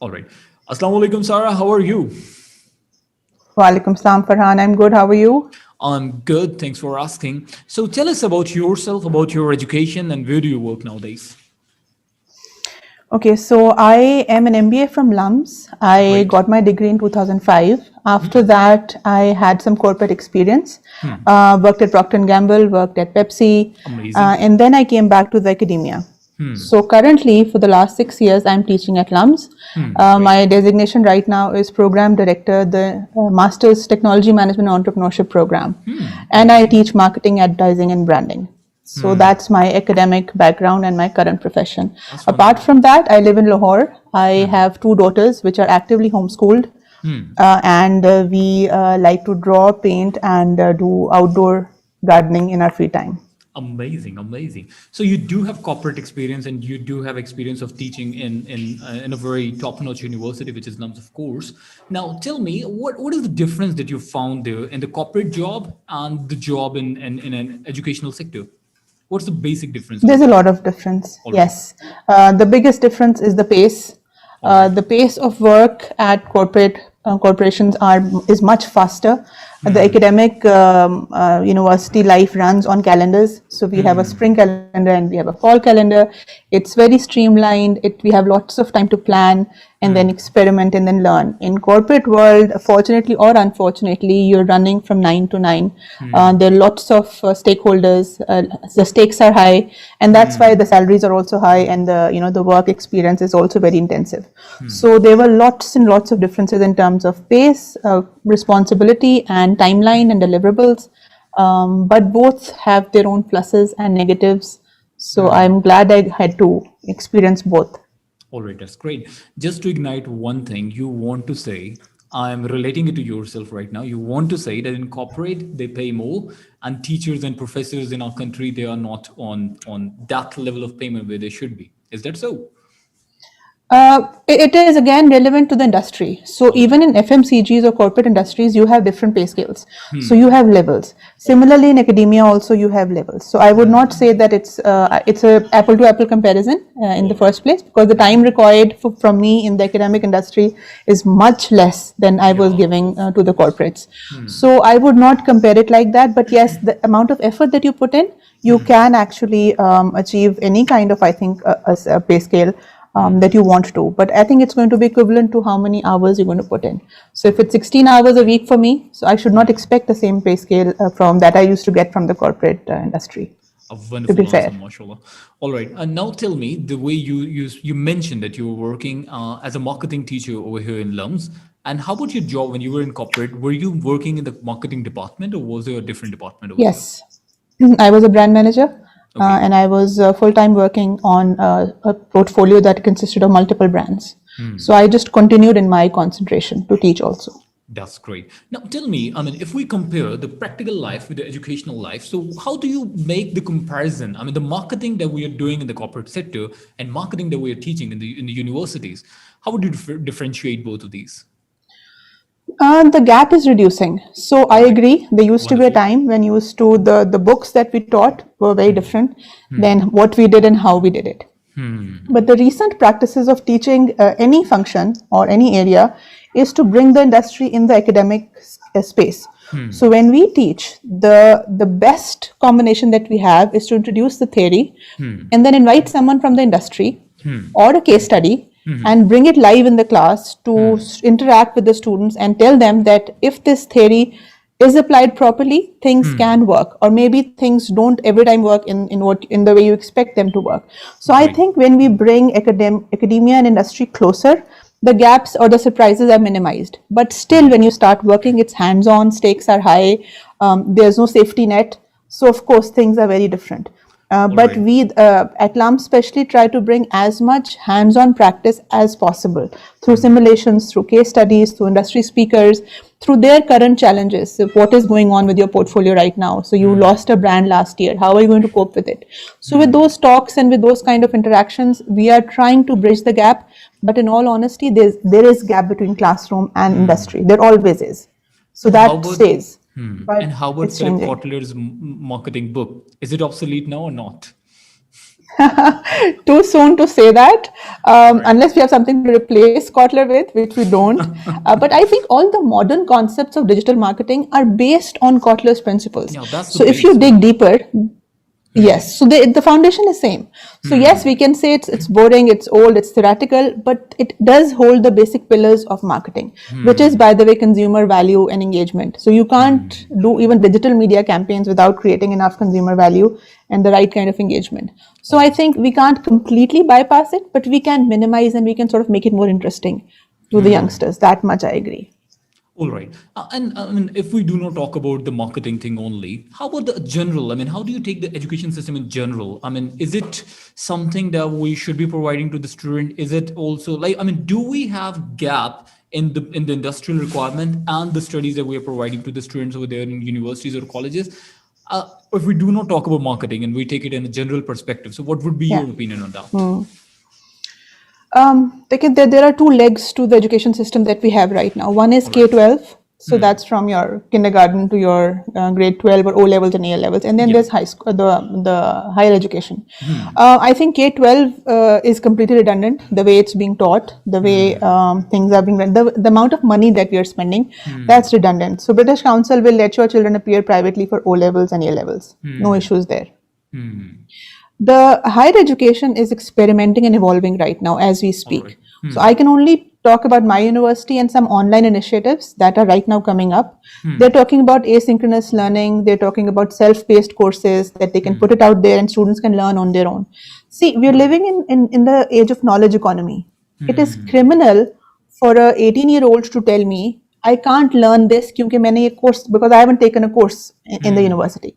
All right. Assalamu alaikum, Sarah. How are you? Walaikum salam, Farhan. I'm good. How are you? I'm good. Thanks for asking. So tell us about yourself, about your education, and where do you work nowadays? Okay, so I am an MBA from LUMS. I Great. got my degree in 2005. After that, I had some corporate experience. Worked at Procter& and Gamble, worked at Pepsi, Amazing. and then I came back to the academia. So currently, for the last 6 years, I'm teaching at LUMS. Great. My designation right now is Program Director, the Master's Technology Management Entrepreneurship Program. And I Amazing. teach marketing, advertising, and branding. So that's my academic background and my current profession. That's Apart wonderful. from that, I live in Lahore. I have two daughters which are actively homeschooled. And we like to draw, paint, and do outdoor gardening in our free time. Amazing, amazing. So you do have corporate experience, and you do have experience of teaching in a very top-notch university, which is LUMS, of course. Now, tell me, what is the difference that you found there in the corporate job and the job in an educational sector? What's the basic difference over There's a there? lot of difference. All right, Yes. The biggest difference is the pace. all right. The pace of work at corporations is much faster. The academic university life runs on calendars. So we have a spring calendar and we have a fall calendar. It's very streamlined. We have lots of time to plan and then experiment and then learn. In corporate world, fortunately or unfortunately, you're running from 9 to 9. There are lots of stakeholders. The stakes are high, and that's why the salaries are also high, and the work experience is also very intensive. So there were lots and lots of differences in terms of pace, responsibility, and timeline and deliverables. But both have their own pluses and negatives. So I'm glad I had to experience both. All right, that's great. Just to ignite one thing, you want to say, I'm relating it to yourself right now. You want to say that in corporate they pay more, and teachers and professors in our country, they are not on that level of payment where they should be. Is that so? It is again relevant to the industry. So All right. even in FMCGs or corporate industries, you have different pay scales. So you have levels. Similarly, in academia also you have levels. So I would not say that it's a apple to apple comparison in the first place, because the time required from me in the academic industry is much less than I was Yeah. giving to the corporates. So I would not compare it like that. But yes, the amount of effort that you put in, you can actually achieve any kind of, I think, a pay scale that you want to. But I think it's going to be equivalent to how many hours you're going to put in. So if it's 16 hours a week for me, so I should not expect the same pay scale from that I used to get from the corporate industry, A to be wonderful answer, fair. mashallah. All right. And now tell me, the way you mentioned that you were working as a marketing teacher over here in LUMS, and how about your job when you were in corporate? Were you working in the marketing department, or was there a different department over there? Yes, I was a brand manager, Okay. and I was full-time working on a portfolio that consisted of multiple brands. So I just continued in my concentration to teach also. That's great. Now, tell me, I mean, if we compare the practical life with the educational life, so how do you make the comparison? I mean, the marketing that we are doing in the corporate sector and marketing that we are teaching in the universities, how would you differentiate both of these? The gap is reducing. So I All right. agree. There used to be a Wonderful. time when used to the books that we taught were very different than what we did and how we did it. But the recent practices of teaching any function or any area is to bring the industry in the academic space. So when we teach, the best combination that we have is to introduce the theory and then invite someone from the industry or a case study and bring it live in the class to interact with the students and tell them that if this theory is applied properly, things can work, or maybe things don't every time work in the way you expect them to work. So I Great. think when we bring academia and industry closer, the gaps or the surprises are minimized. But still, when you start working, it's hands-on, stakes are high, there's no safety net. So of course, things are very different. All But right. we at LUM especially try to bring as much hands-on practice as possible through simulations, through case studies, through industry speakers, through their current challenges. So what is going on with your portfolio right now? So you lost a brand last year. How are you going to cope with it? So with those talks and with those kind of interactions, we are trying to bridge the gap. But in all honesty, there is gap between classroom and industry. There always is. So And how that about stays. and But how about it's Philip changing. Kotler's marketing book? Is it obsolete now or not? Too soon to say that, unless we have something to replace Kotler with, which we don't. But I think all the modern concepts of digital marketing are based on Kotler's principles. Yeah, that's the So if you base, dig yeah. deeper, yes, so the foundation is same. So yes, we can say it's boring, it's old, it's theoretical, but it does hold the basic pillars of marketing, which is, by the way, consumer value and engagement. So you can't do even digital media campaigns without creating enough consumer value and the right kind of engagement. So I think we can't completely bypass it, but we can minimize and we can sort of make it more interesting to the youngsters. That much I agree. All right. And I mean, if we do not talk about the marketing thing only, how about the general? I mean, how do you take the education system in general? I mean, is it something that we should be providing to the student? Is it also like, I mean, do we have gap in the industrial requirement and the studies that we are providing to the students over there in universities or colleges? If we do not talk about marketing and we take it in a general perspective, so what would be your opinion on that? There are two legs to the education system that we have right now. One is K-12, so that's from your kindergarten to your grade 12 or O levels and A levels, and then there's high school, the higher education. I think K-12 is completely redundant. The way it's being taught, the way things are being run, the amount of money that we are spending, that's redundant. So British Council will let your children appear privately for O levels and A levels. No issues there. The higher education is experimenting and evolving right now as we speak. So I can only talk about my university and some online initiatives that are right now coming up. They're talking about asynchronous learning. They're talking about self-paced courses that they can put it out there and students can learn on their own. See, we're living in the age of knowledge economy. It is criminal for a 18-year-old to tell me, I can't learn this because I haven't taken a course in the university.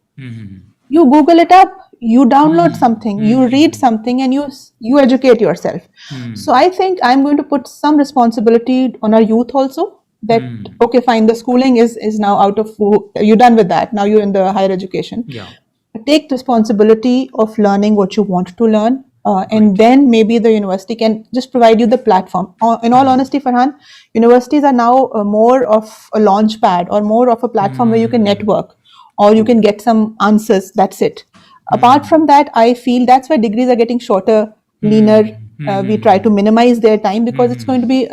You Google it up, you download something, you read something, and you educate yourself. So I think I'm going to put some responsibility on our youth also, that okay, fine, the schooling is now out of, you're done with that, now you're in the higher education. Take responsibility of learning what you want to learn, and then maybe the university can just provide you the platform. In all honesty, Farhan, universities are now more of a launch pad or more of a platform where you can network or you can get some answers. That's it. Apart from that, I feel that's why degrees are getting shorter, leaner. We try to minimize their time because it's going to be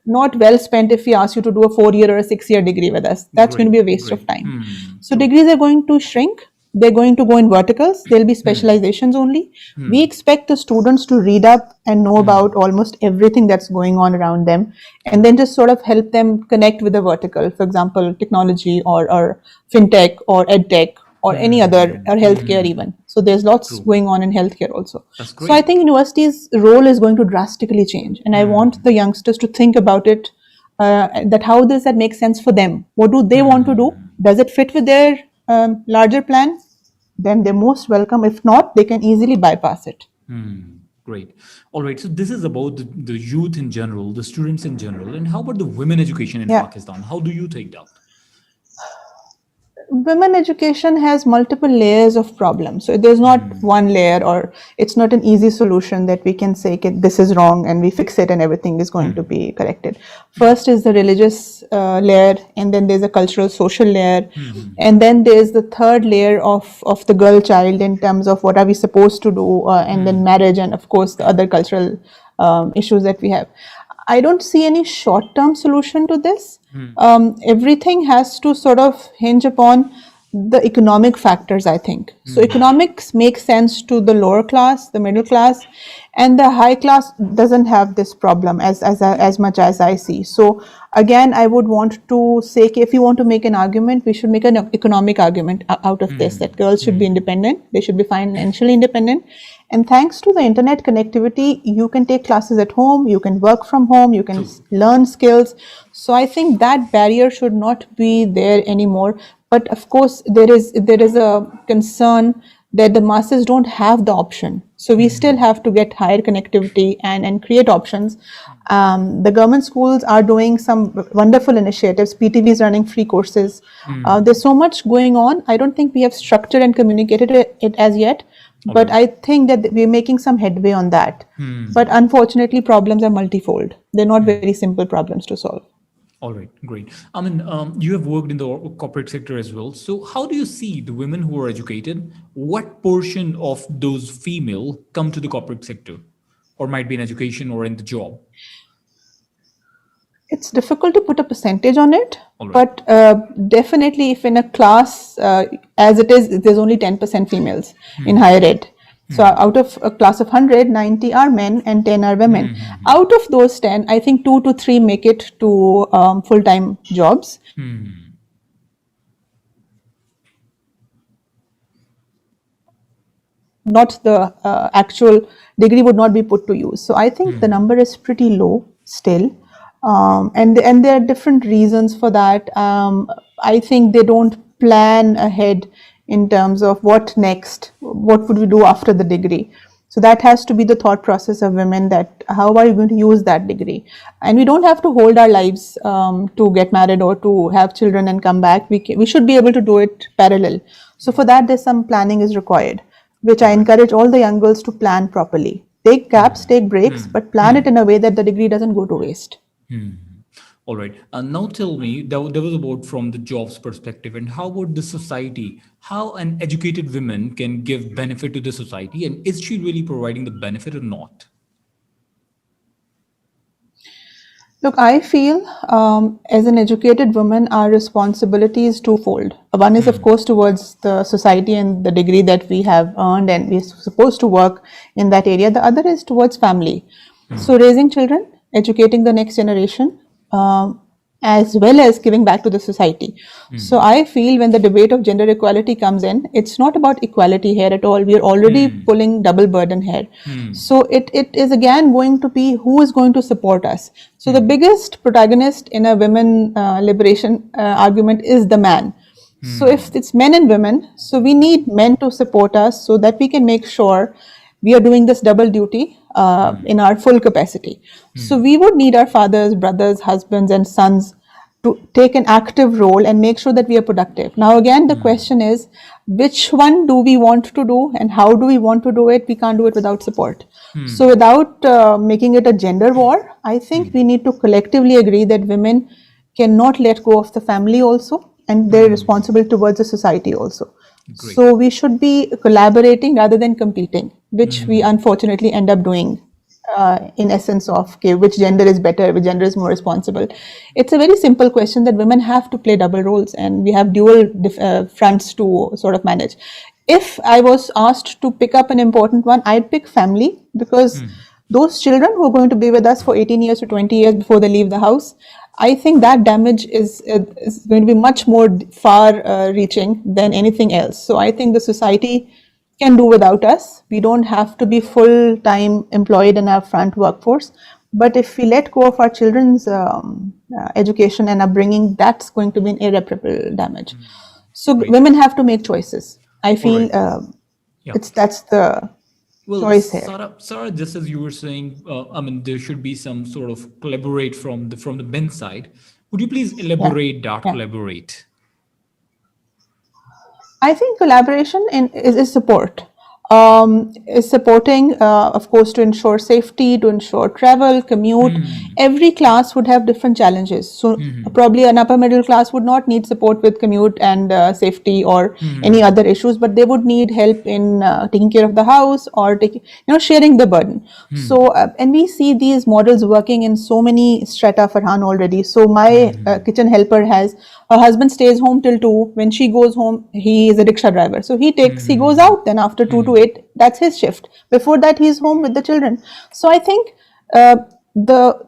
not well spent if we ask you to do a 4-year or a 6-year degree with us. That's going to be a waste of time. So degrees are going to shrink. They're going to go in verticals. There'll be specializations only. We expect the students to read up and know about almost everything that's going on around them, and then just sort of help them connect with the vertical. For example, technology or fintech or edtech or any other, or healthcare even. So there's lots going on in healthcare also. So I think university's role is going to drastically change. And I want the youngsters to think about it, that how does that make sense for them? What do they want to do? Does it fit with their larger plan? Then they're most welcome. If not, they can easily bypass it. Great. All right. So this is about the youth in general, the students in general. And how about the women education in Pakistan? How do you take that? Women education has multiple layers of problems. So there's not one layer, or it's not an easy solution that we can say, okay, this is wrong and we fix it and everything is going to be corrected. First is the religious layer, and then there's a cultural social layer, and then there's the third layer of the girl child in terms of what are we supposed to do, and then marriage, and of course the other cultural issues that we have. I don't see any short-term solution to this. Everything has to sort of hinge upon the economic factors, I think. So economics makes sense to the lower class, the middle class, and the high class doesn't have this problem as much as I see. So again, I would want to say, if you want to make an argument, we should make an economic argument out of this, that girls should be independent, they should be financially independent. And thanks to the internet connectivity, you can take classes at home, you can work from home, you can learn skills. So I think that barrier should not be there anymore. But of course, there is a concern that the masses don't have the option. So we still have to get higher connectivity and create options. The government schools are doing some wonderful initiatives. PTV is running free courses. There's so much going on. I don't think we have structured and communicated it as yet. But I think that we're making some headway on that. But unfortunately, problems are multifold. They're not very simple problems to solve. All right, great. I mean, you have worked in the corporate sector as well. So, how do you see the women who are educated? What portion of those female come to the corporate sector, or might be in education or in the job? It's difficult to put a percentage on it, All right. but definitely if in a class, as it is, there's only 10% females in higher ed. So out of a class of 100, 90 are men and 10 are women. Out of those 10, I think 2 to 3 make it to full-time jobs. Not the actual degree would not be put to use. So I think the number is pretty low still. And there are different reasons for that. I think they don't plan ahead in terms of what next, what would we do after the degree. So that has to be the thought process of women, that how are you going to use that degree? And we don't have to hold our lives to get married or to have children and come back. We should be able to do it parallel. So for that, there's some planning is required, which I encourage all the young girls to plan properly. Take gaps, take breaks, but plan it in a way that the degree doesn't go to waste. All right. Now tell me, there was about from the jobs perspective, and how about the society? How an educated woman can give benefit to the society, and is she really providing the benefit or not? Look, I feel as an educated woman, our responsibility is twofold. One is, of course, towards the society and the degree that we have earned, and we're supposed to work in that area. The other is towards family. So raising children, educating the next generation, as well as giving back to the society. So I feel when the debate of gender equality comes in, it's not about equality here at all. We are already pulling double burden here. So it is again going to be who is going to support us. So the biggest protagonist in a women liberation argument is the man. So if it's men and women, so we need men to support us so that we can make sure we are doing this double duty in our full capacity. So we would need our fathers, brothers, husbands, and sons to take an active role and make sure that we are productive. Now, again, the question is, which one do we want to do and how do we want to do it? We can't do it without support. So without making it a gender war, I think we need to collectively agree that women cannot let go of the family also, and they're responsible towards the society also. Great. So we should be collaborating rather than competing, which we unfortunately end up doing in essence of, okay, which gender is better, which gender is more responsible. It's a very simple question that women have to play double roles, and we have dual fronts to sort of manage. If I was asked to pick up an important one, I'd pick family, because those children who are going to be with us for 18 years to 20 years before they leave the house, I think that damage is going to be much more far reaching than anything else. So I think the society can do without us. We don't have to be full-time employed in our front workforce. But if we let go of our children's education and upbringing, that's going to be an irreparable damage. So women have to make choices. I feel that's the choice here. Sarah, just as you were saying, I mean, there should be some sort of collaborate from the men's side. Would you please elaborate that? Collaborate. I think collaboration is support. Is supporting, of course, to ensure safety, to ensure travel, commute. Every class would have different challenges. So probably an upper middle class would not need support with commute and safety or any other issues, but they would need help in taking care of the house or sharing the burden. So and we see these models working in so many strata, Farhan, already. So my kitchen helper has, her husband stays home till 2. When she goes home, he is a rickshaw driver. So he goes out then after 2 to 8. That's his shift. Before that, he's home with the children. So I think the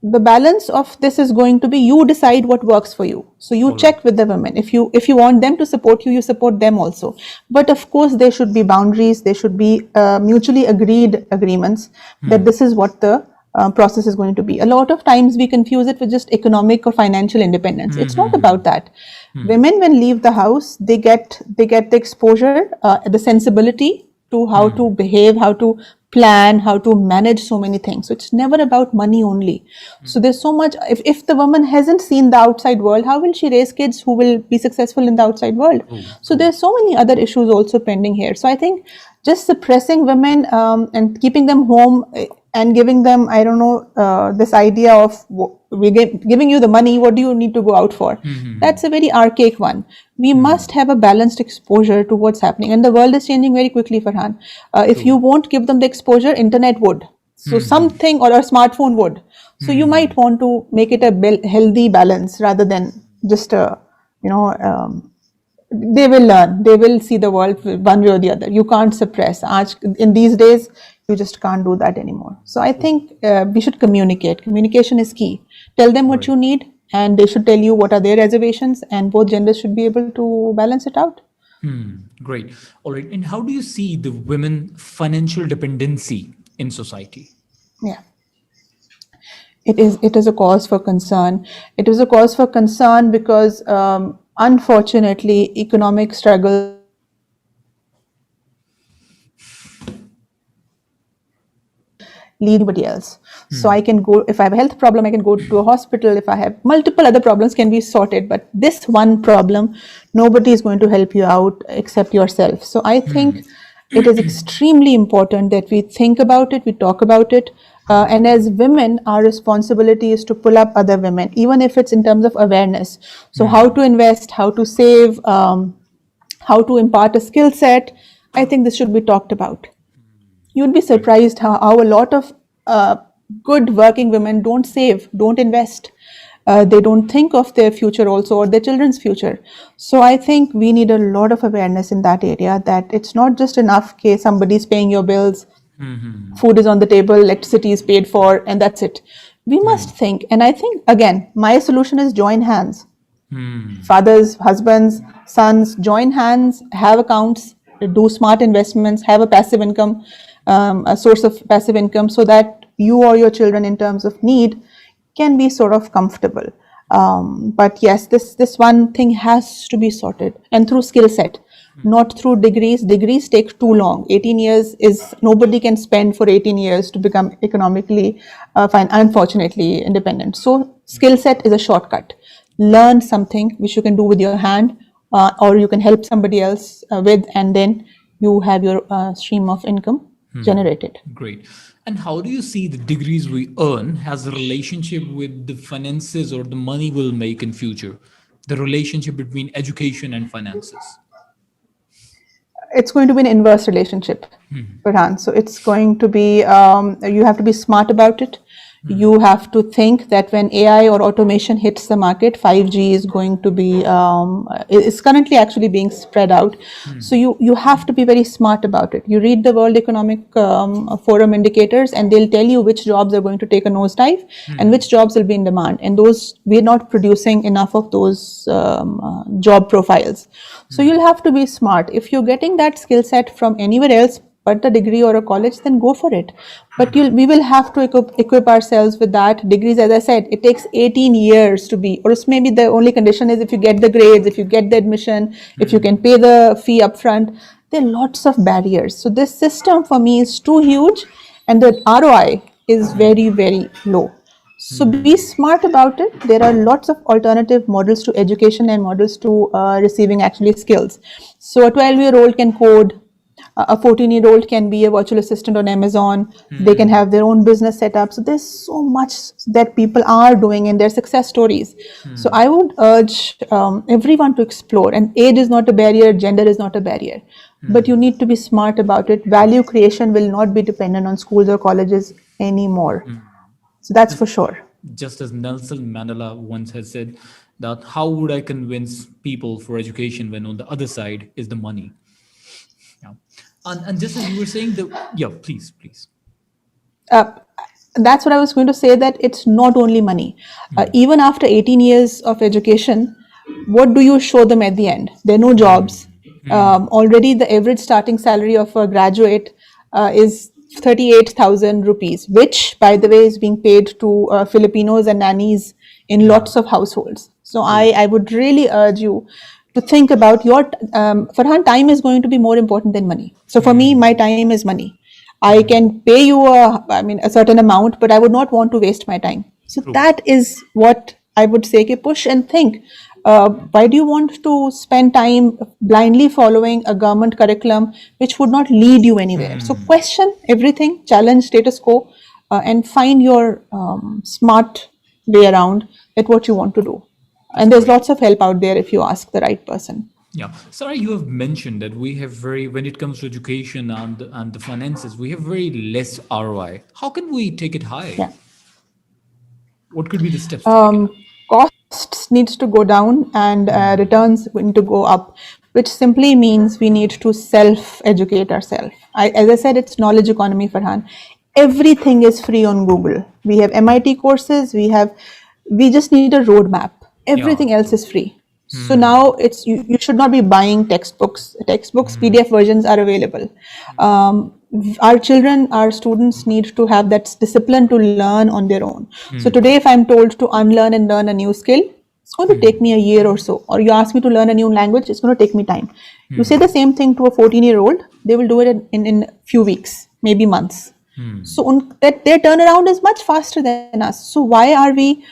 balance of this is going to be, you decide what works for you. So you check with the women. If you want them to support you, you support them also. But of course, there should be boundaries. There should be mutually agreed agreements that this is what the process is going to be. A lot of times we confuse it with just economic or financial independence. It's not about that. Women, when leave the house, they get the exposure, the sensibility to how to behave, how to plan, how to manage so many things. So it's never about money only. So there's so much, if the woman hasn't seen the outside world, how will she raise kids who will be successful in the outside world? So there's so many other issues also pending here. So I think just suppressing women and keeping them home and giving them, I don't know, this idea of giving you the money, what do you need to go out for? That's a very archaic one. We must have a balanced exposure to what's happening. And the world is changing very quickly, Farhan. If you won't give them the exposure, internet would. So something, or a smartphone would. So you might want to make it a healthy balance rather than just a, they will learn, they will see the world one way or the other. You can't suppress. In these days, you just can't do that anymore. So I think we should communicate. Communication is key. Tell them what you need, and they should tell you what are their reservations, and both genders should be able to balance it out. Great. All right. And how do you see the women financial dependency in society? Yeah. It is a cause for concern. It is a cause for concern because unfortunately economic struggle lead anybody else. So I can go, if I have a health problem, I can go to a hospital. If I have multiple other problems, can be sorted. But this one problem, nobody is going to help you out except yourself. So I think it is extremely important that we think about it, we talk about it. And as women, our responsibility is to pull up other women, even if it's in terms of awareness. So how to invest, how to save, how to impart a skill set. I think this should be talked about. You'd be surprised how a lot of good working women don't save, don't invest. They don't think of their future also, or their children's future. So I think we need a lot of awareness in that area, that it's not just enough case somebody's paying your bills, food is on the table, electricity is paid for, and that's it. We must think. And I think, again, my solution is join hands. Fathers, husbands, sons, join hands, have accounts, do smart investments, have a passive income, a source of passive income, so that you or your children in terms of need can be sort of comfortable. But yes, this one thing has to be sorted, and through skill set, not through degrees. Degrees take too long. 18 years is, nobody can spend for 18 years to become economically, unfortunately, independent. So skill set is a shortcut. Learn something which you can do with your hand, or you can help somebody else with, and then you have your stream of income generated. Great. And how do you see the degrees we earn has a relationship with the finances or the money we'll make in future? The relationship between education and finances? It's going to be an inverse relationship, Farhan. So it's going to be, you have to be smart about it. You have to think that when AI or automation hits the market, 5G is going to be, it's currently actually being spread out. So you have to be very smart about it. You read the World Economic Forum indicators, and they'll tell you which jobs are going to take a nosedive and which jobs will be in demand. And those, we're not producing enough of those job profiles. So you'll have to be smart. If you're getting that skill set from anywhere else but a degree or a college, then go for it. But we will have to equip ourselves with that. Degrees, as I said, it takes 18 years to be, or maybe the only condition is if you get the grades, if you get the admission, if you can pay the fee upfront. There are lots of barriers. So this system for me is too huge, and the ROI is very, very low. So be smart about it. There are lots of alternative models to education and models to receiving actually skills. So a 12-year-old can code. A 14-year-old can be a virtual assistant on Amazon. They can have their own business set up. So there's so much that people are doing, and their success stories. So I would urge everyone to explore. And age is not a barrier, gender is not a barrier. But you need to be smart about it. Value creation will not be dependent on schools or colleges anymore. So that's for sure. Just as Nelson Mandela once has said, that how would I convince people for education when on the other side is the money? Yeah. And just as you were saying, please. That's what I was going to say, that it's not only money. Even after 18 years of education, what do you show them at the end? There are no jobs. Already the average starting salary of a graduate is 38,000 rupees, which, by the way, is being paid to Filipinos and nannies in lots of households. So I would really urge you to think about your, Farhan, time is going to be more important than money. So for me, my time is money. I can pay you a certain amount, but I would not want to waste my time. So that is what I would say, push and think. Why do you want to spend time blindly following a government curriculum which would not lead you anywhere? So question everything, challenge status quo, and find your smart way around at what you want to do. And there's lots of help out there if you ask the right person. Yeah, Sarah, you have mentioned that we have very, when it comes to education and the finances, we have very less ROI. How can we take it high? Yeah. What could be the steps to take it high? Costs needs to go down and returns going to go up, which simply means we need to self-educate ourselves. As I said, it's knowledge economy, Farhan. Everything is free on Google. We have MIT courses. We just need a roadmap. Everything else is free. So now you should not be buying textbooks. PDF versions are available. Our children, our students need to have that discipline to learn on their own. So today, if I'm told to unlearn and learn a new skill, it's going to take me a year or so. Or you ask me to learn a new language, it's going to take me time. You say the same thing to a 14-year-old, they will do it in a few weeks, maybe months. So that their turnaround is much faster than us. So why are we?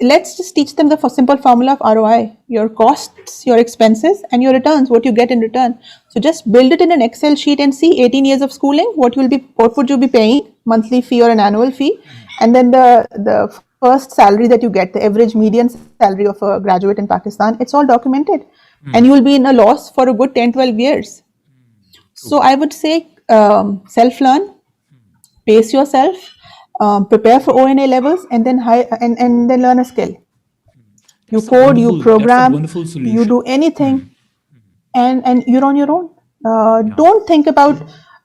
Let's just teach them the simple formula of ROI: your costs, your expenses, and your returns. What you get in return. So just build it in an Excel sheet and see 18 years of schooling. What would you be paying, monthly fee or an annual fee, and then the first salary that you get, the average median salary of a graduate in Pakistan. It's all documented, and you will be in a loss for a good 10-12 years. So I would say self-learn, pace yourself, prepare for ONA levels, and then and then learn a skill. You That's a code, you wonderful- that's a program, wonderful you solution. do anything, and you're on your own. Don't think about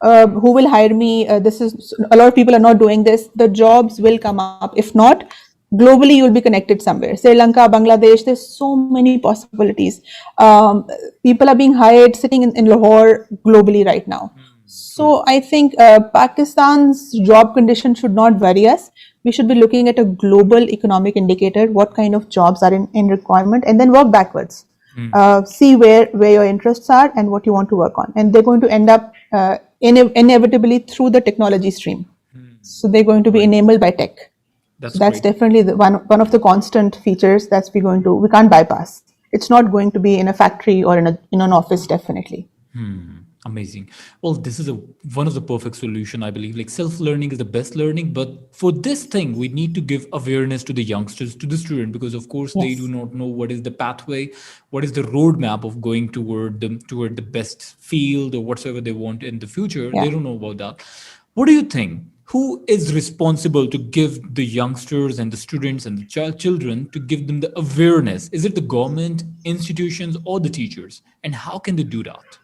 who will hire me. This is a lot of people are not doing this. The jobs will come up. If not, globally you'll be connected somewhere. Sri Lanka, Bangladesh. There's so many possibilities. People are being hired sitting in Lahore globally right now. So I think Pakistan's job condition should not worry us. We should be looking at a global economic indicator, what kind of jobs are in requirement, and then work backwards. See where your interests are and what you want to work on. And they're going to end up inevitably through the technology stream. So they're going to be enabled by tech. That's, So that's great. definitely one of the constant features that we can't bypass. It's not going to be in a factory or in an office, definitely. Amazing. Well, this is one of the perfect solution, I believe. Like self-learning is the best learning, but for this thing, we need to give awareness to the youngsters, to the student, because of course they do not know what is the pathway, what is the roadmap of going toward the best field or whatsoever they want in the future. Yeah. They don't know about that. What do you think? Who is responsible to give the youngsters and the students and the children to give them the awareness? Is it the government, institutions, or the teachers? And how can they do that?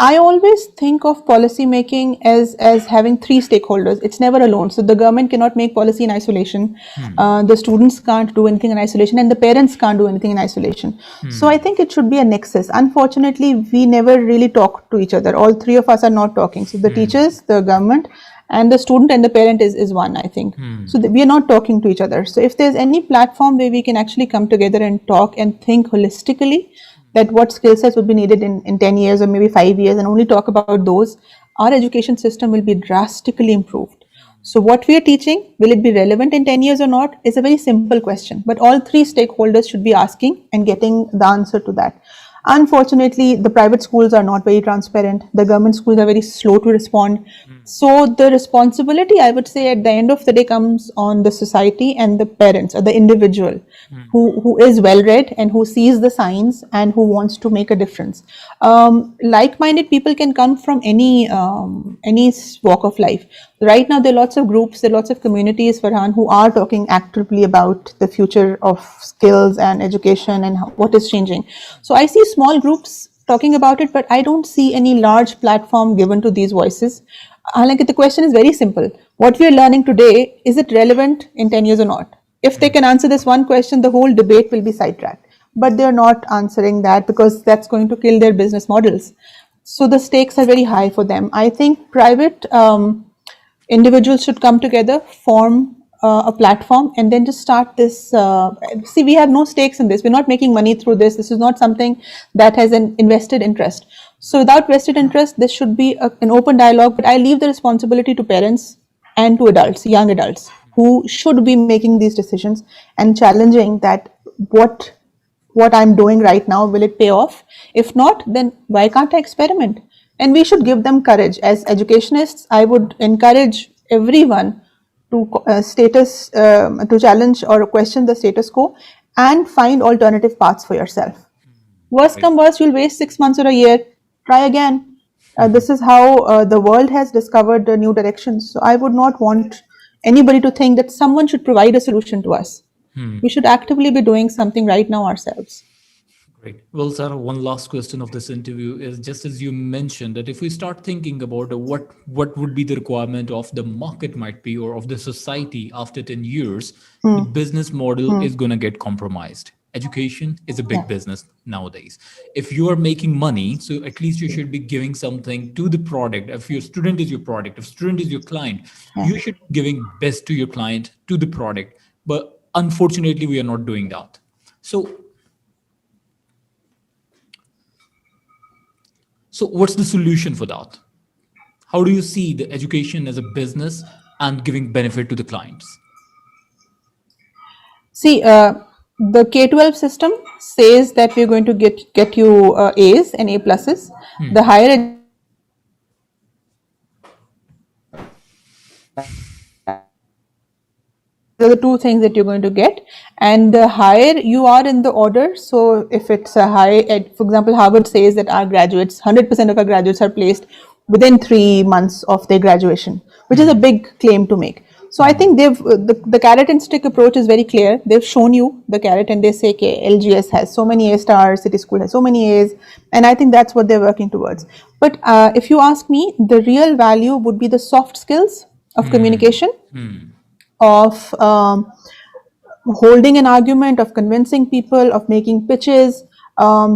I always think of policy making as having three stakeholders. It's never alone. So the government cannot make policy in isolation. The students can't do anything in isolation, and the parents can't do anything in isolation. So I think it should be a nexus. Unfortunately, we never really talk to each other. All three of us are not talking. So the teachers, the government, and the student and the parent is one, I think. So we are not talking to each other. So if there's any platform where we can actually come together and talk and think holistically, that what skill sets would be needed in 10 years or maybe 5 years, and only talk about those, our education system will be drastically improved. So what we are teaching, will it be relevant in 10 years or not, is a very simple question. But all three stakeholders should be asking and getting the answer to that. Unfortunately, the private schools are not very transparent. The government schools are very slow to respond. So the responsibility, I would say, at the end of the day comes on the society and the parents or the individual who is well read and who sees the signs and who wants to make a difference. Like-minded people can come from any walk of life. Right now, there are lots of groups, there are lots of communities, Farhan, who are talking actively about the future of skills and education and what is changing. So I see small groups talking about it, but I don't see any large platform given to these voices. Like the question is very simple. What we are learning today, is it relevant in 10 years or not? If they can answer this one question, the whole debate will be sidetracked. But they're not answering that because that's going to kill their business models. So the stakes are very high for them. I think private individuals should come together, form a platform, and then just start this. See, we have no stakes in this. We're not making money through this. This is not something that has an invested interest. So without vested interest, this should be an open dialogue. But I leave the responsibility to parents and to adults, young adults, who should be making these decisions and challenging that what I'm doing right now, will it pay off? If not, then why can't I experiment? And we should give them courage. As educationists, I would encourage everyone to to challenge or question the status quo and find alternative paths for yourself. Worst Right. come worst, you'll waste 6 months or a year. Try again. This is how the world has discovered the new directions. So I would not want anybody to think that someone should provide a solution to us. We should actively be doing something right now ourselves. Great. Well, Sarah, one last question of this interview is just as you mentioned that if we start thinking about what would be the requirement of the market might be or of the society after 10 years, the business model is going to get compromised. Education is a big Yeah. business nowadays. If you are making money, so at least you should be giving something to the product. If your student is your product, if student is your client, Yeah. you should be giving best to your client, to the product. But unfortunately, we are not doing that. So what's the solution for that? How do you see the education as a business and giving benefit to the clients? See, the K-12 system says that we're going to get you A's and A pluses. The higher are the two things that you're going to get, and the higher you are in the order, so if it's a for example, Harvard says that our graduates, 100% of our graduates are placed within 3 months of their graduation, which is a big claim to make. So I think the carrot and stick approach is very clear. They've shown you the carrot and they say, okay, LGS has so many A stars, City School has so many A's, and I think that's what they're working towards. But if you ask me, the real value would be the soft skills of communication, of holding an argument, of convincing people, of making pitches,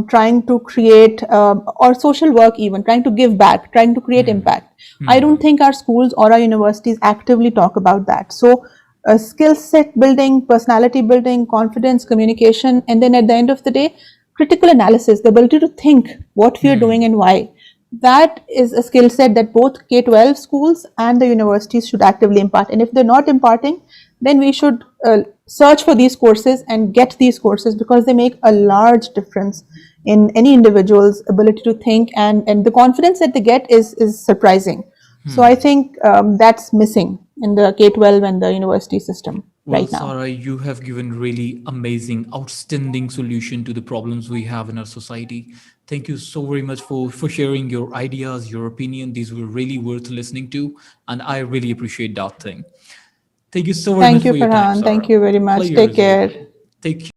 trying to create, or social work even, trying to give back, trying to create impact. I don't think our schools or our universities actively talk about that. So skill set building, personality building, confidence, communication, and then at the end of the day, critical analysis, the ability to think what we are doing and why. That is a skill set that both K-12 schools and the universities should actively impart. And if they're not imparting, then we should search for these courses and get these courses, because they make a large difference in any individual's ability to think, and the confidence that they get is surprising. So I think that's missing in the K-12 and the university system Well, right now. Sarah, you have given really amazing, outstanding solution to the problems we have in our society. Thank you so very much for sharing your ideas, your opinion. These were really worth listening to, and I really appreciate that thing. Thank you so very much Thank you, for your time, Farhan. Sarah. Thank you very much. Pleasure Take is all. care. Take care.